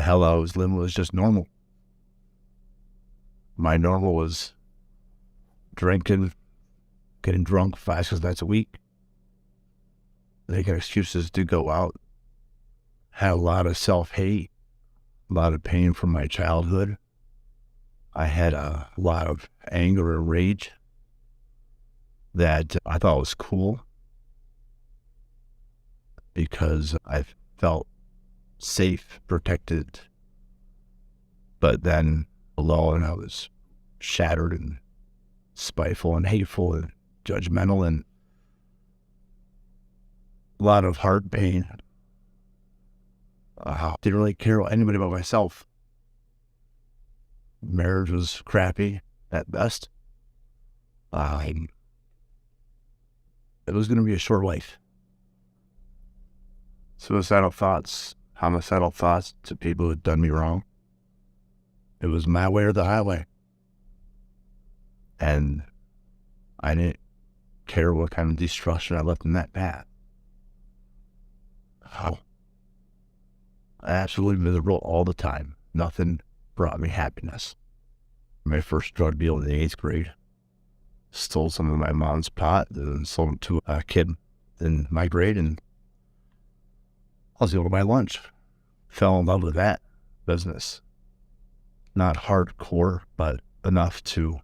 hell I was living was just normal. My normal was drinking, getting drunk 5-6 nights a week, making excuses to go out, had a lot of self-hate, a lot of pain from my childhood. I had a lot of anger and rage that I thought was cool because I felt safe, protected, but then alone I was shattered and spiteful and hateful and judgmental and a lot of heart pain. Didn't really care about anybody but myself. Marriage was crappy at best. It was going to be a short life. Suicidal thoughts, homicidal thoughts to people who had done me wrong. It was my way or the highway. And I didn't care what kind of destruction I left in that path. Absolutely miserable all the time. Nothing brought me happiness. My first drug deal in the 8th grade. Stole some of my mom's pot and sold it to a kid in my grade, and I was able to buy lunch. Fell in love with that business. Not hardcore, but enough to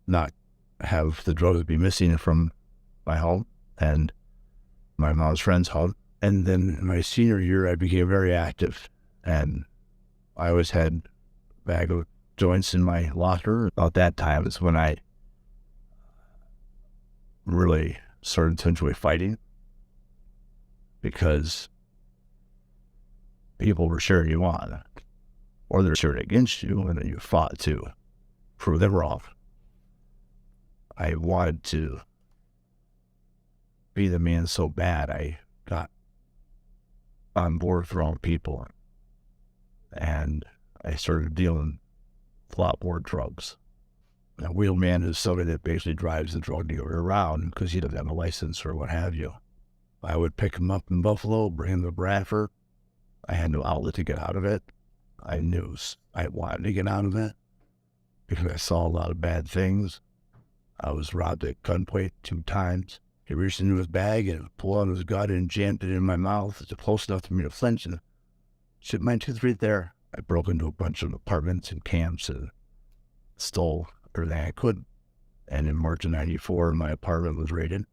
not have the drugs be missing from my home and my mom's friend's home. And then in my senior year, I became very active, and I always had a bag of joints in my locker. About that time is when I really started to enjoy fighting, because people were cheering you on, or they're cheering against you, and then you fought to prove them wrong. I wanted to be the man so bad, I got on board with the wrong people, and I started dealing a lot more drugs. A wheelman is somebody that basically drives the drug dealer around because he doesn't have a license or what have you. I would pick him up in Buffalo, bring him to Bradford. I had no outlet to get out of it. I knew I wanted to get out of it because I saw a lot of bad things. I was robbed at gunpoint 2 times. He reached into his bag and pulled out his gun and jammed it in my mouth. It's close enough for me to flinch and chipped my tooth right there. I broke into a bunch of apartments and camps and stole everything I could. And in March of '94, my apartment was raided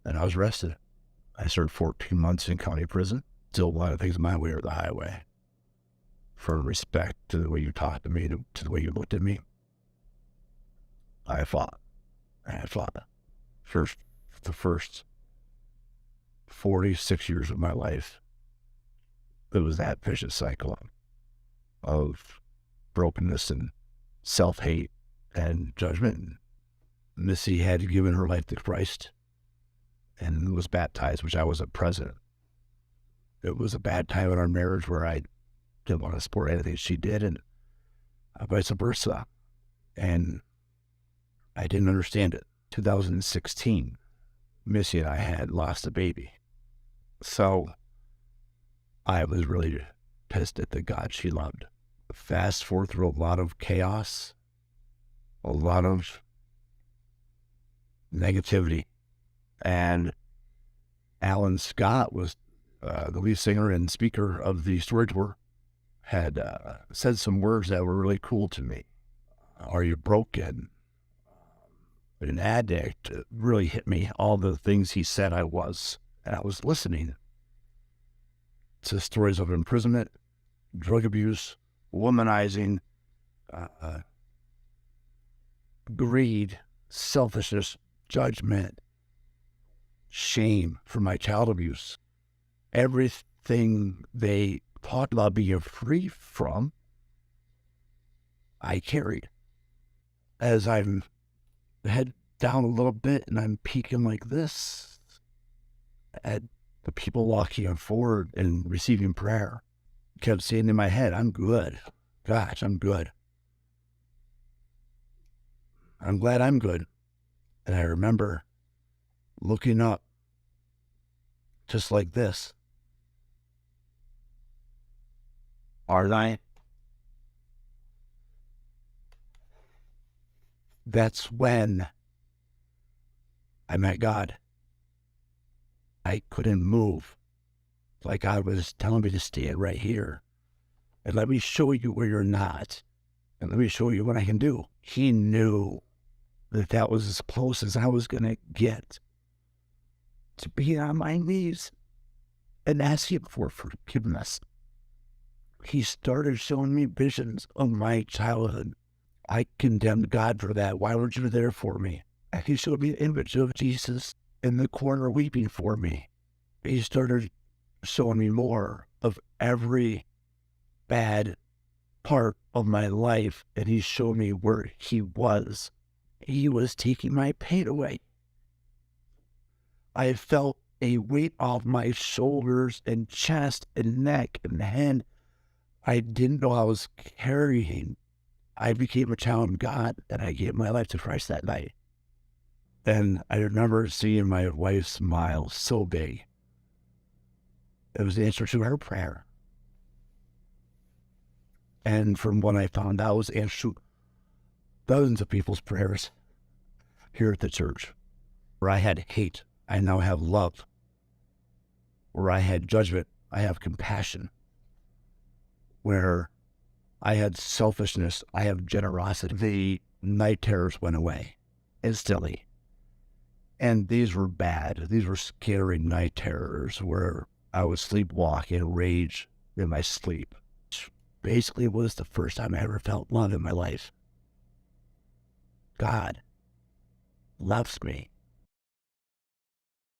and I was arrested. I served 14 months in county prison. Still a lot of things my way or the highway. For respect to the way you talked to me, to the way you looked at me. I fought. For the first 46 years of my life, it was that vicious cycle of brokenness and self-hate and judgment. Missy had given her life to Christ and was baptized, which I wasn't present. It was a bad time in our marriage where I didn't want to support anything she did, and vice versa. And I didn't understand it. 2016, Missy and I had lost a baby. So I was really pissed at the God she loved. Fast forward through a lot of chaos, a lot of negativity. And Alan Scott was the lead singer and speaker of the Storage War, had said some words that were really cool to me. Are you broken? An addict. Really hit me, all the things he said I was. And I was listening to stories of imprisonment, drug abuse, womanizing, greed, selfishness, judgment, shame for my child abuse. Everything they talked about being free from, I carried. As I'm head down a little bit and I'm peeking like this at the people walking forward and receiving prayer, kept saying in my head, I'm good. Gosh, I'm good. I'm glad I'm good. And I remember looking up just like this. Aren't I? That's when I met God. I couldn't move. Like God was telling me to stand right here and let me show you where you're not. And let me show you what I can do. He knew that that was as close as I was going to get to being on my knees and asking for forgiveness. He started showing me visions of my childhood. I condemned God for that. Why weren't you there for me? And he showed me the image of Jesus in the corner weeping for me. He started showing me more of every bad part of my life, and he showed me where he was. He was taking my pain away. I felt a weight off my shoulders and chest and neck and head I didn't know I was carrying. I became a child of God, and I gave my life to Christ that night. And I remember seeing my wife smile so big. It was the answer to her prayer. And from what I found out, it was the answer to dozens of people's prayers here at the church. Where I had hate, I now have love. Where I had judgment, I have compassion. Where I had selfishness, I have generosity. The night terrors went away instantly. And these were bad. These were scary night terrors where I would sleepwalk and rage in my sleep. Basically, it was the first time I ever felt love in my life. God loves me.